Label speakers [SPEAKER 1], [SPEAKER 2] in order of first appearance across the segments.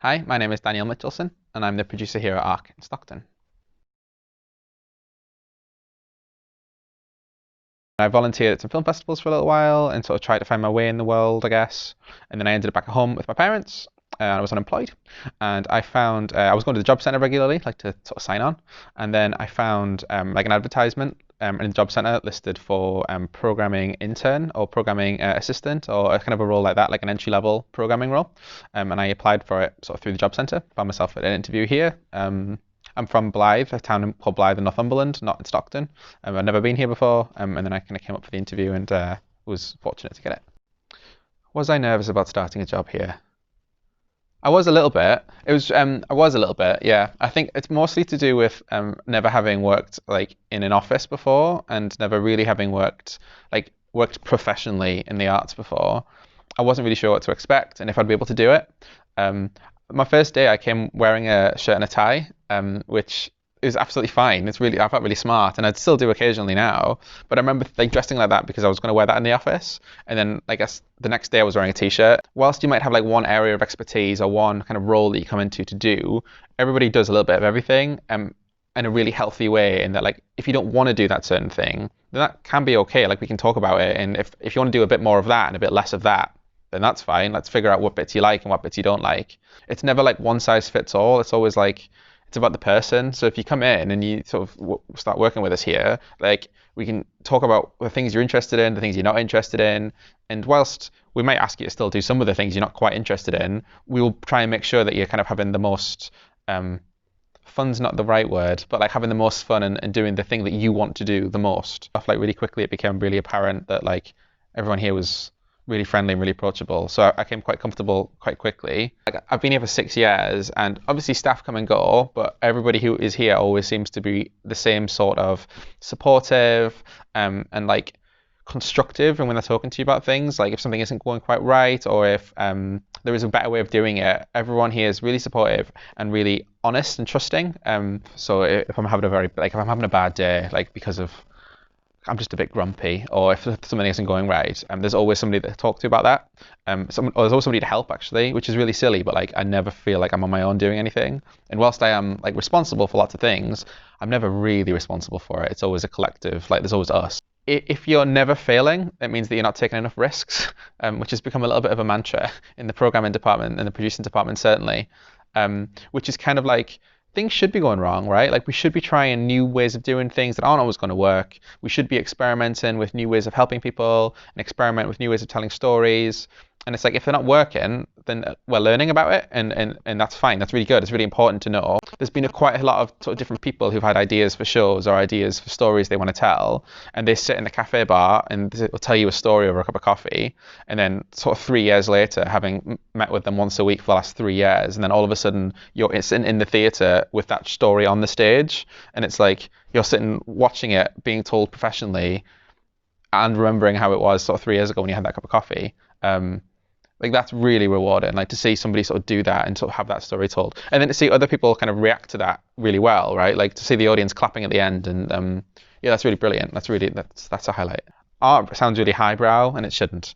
[SPEAKER 1] Hi, my name is Daniel Mitchelson, and I'm the producer here at ARC in Stockton. I volunteered at some film festivals for a little while and sort of tried to find my way in the world, I guess. And then I ended up back at home with my parents, and I was unemployed. And I found I was going to the job centre regularly, like to sort of sign on. And then I found like an advertisement in the job centre listed for programming intern or programming assistant or a kind of a role like that, like an entry level programming role. And I applied for it sort of through the job centre. Found myself at an interview here. I'm from Blythe, a town called Blythe in Northumberland, not in Stockton. I've never been here before, and then I kind of came up for the interview and was fortunate to get it. Was I nervous about starting a job here? I was a little bit. I was a little bit, yeah. I think it's mostly to do with never having worked like in an office before and never really having worked professionally in the arts before. I wasn't really sure what to expect and if I'd be able to do it. Um, my first day, I came wearing a shirt and a tie, which is absolutely fine. I felt really smart, and I'd still do occasionally now. But I remember like dressing like that because I was going to wear that in the office, and then I guess the next day I was wearing a t-shirt. Whilst you might have like one area of expertise or one kind of role that you come into to do, everybody does a little bit of everything, in a really healthy way. And that like if you don't want to do that certain thing, then that can be okay. Like we can talk about it, and if you want to do a bit more of that and a bit less of that, then that's fine. Let's figure out what bits you like and what bits you don't like. It's never like one size fits all. It's always like it's about the person. So if you come in and you sort of start working with us here, like we can talk about the things you're interested in, the things you're not interested in, and whilst we might ask you to still do some of the things you're not quite interested in, we will try and make sure that you're kind of having the most fun's not the right word, but like having the most fun and doing the thing that you want to do the most. Like really quickly, it became really apparent that like everyone here was really friendly and really approachable. So I came quite comfortable quite quickly. Like I've been here for 6 years, and obviously staff come and go, but everybody who is here always seems to be the same sort of supportive and like constructive. And when they're talking to you about things, like if something isn't going quite right or if there is a better way of doing it, everyone here is really supportive and really honest and trusting. So if I'm having a bad day, like because of I'm just a bit grumpy, or if something isn't going right, there's always somebody to talk to about that. Or there's always somebody to help actually, which is really silly, but like I never feel like I'm on my own doing anything. And whilst I am like responsible for lots of things, I'm never really responsible for it. It's always a collective. Like there's always us. If you're never failing, it means that you're not taking enough risks, which has become a little bit of a mantra in the programming department and the producing department certainly, which is kind of like things should be going wrong, right? Like we should be trying new ways of doing things that aren't always going to work. We should be experimenting with new ways of helping people and experiment with new ways of telling stories. And it's like if they're not working, then we're learning about it, and that's fine. That's really good. It's really important to know. There's been quite a lot of sort of different people who've had ideas for shows or ideas for stories they want to tell, and they sit in the cafe bar and they'll tell you a story over a cup of coffee, and then sort of 3 years later, having met with them once a week for the last 3 years, and then all of a sudden you're sitting in the theatre with that story on the stage, and it's like you're sitting watching it being told professionally and remembering how it was sort of 3 years ago when you had that cup of coffee. Like that's really rewarding, like to see somebody sort of do that and sort of have that story told, and then to see other people kind of react to that really well, right? Like to see the audience clapping at the end, and yeah, that's really brilliant. That's a highlight. Art sounds really highbrow, and it shouldn't.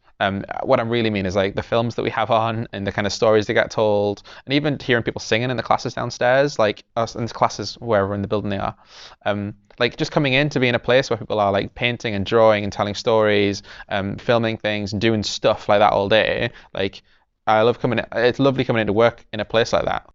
[SPEAKER 1] What I really mean is like the films that we have on and the kind of stories that get told, and even hearing people singing in the classes downstairs, like us in the classes wherever in the building they are. Like just coming in to be in a place where people are like painting and drawing and telling stories, filming things and doing stuff like that all day. Like I love coming in. It's lovely coming into work in a place like that.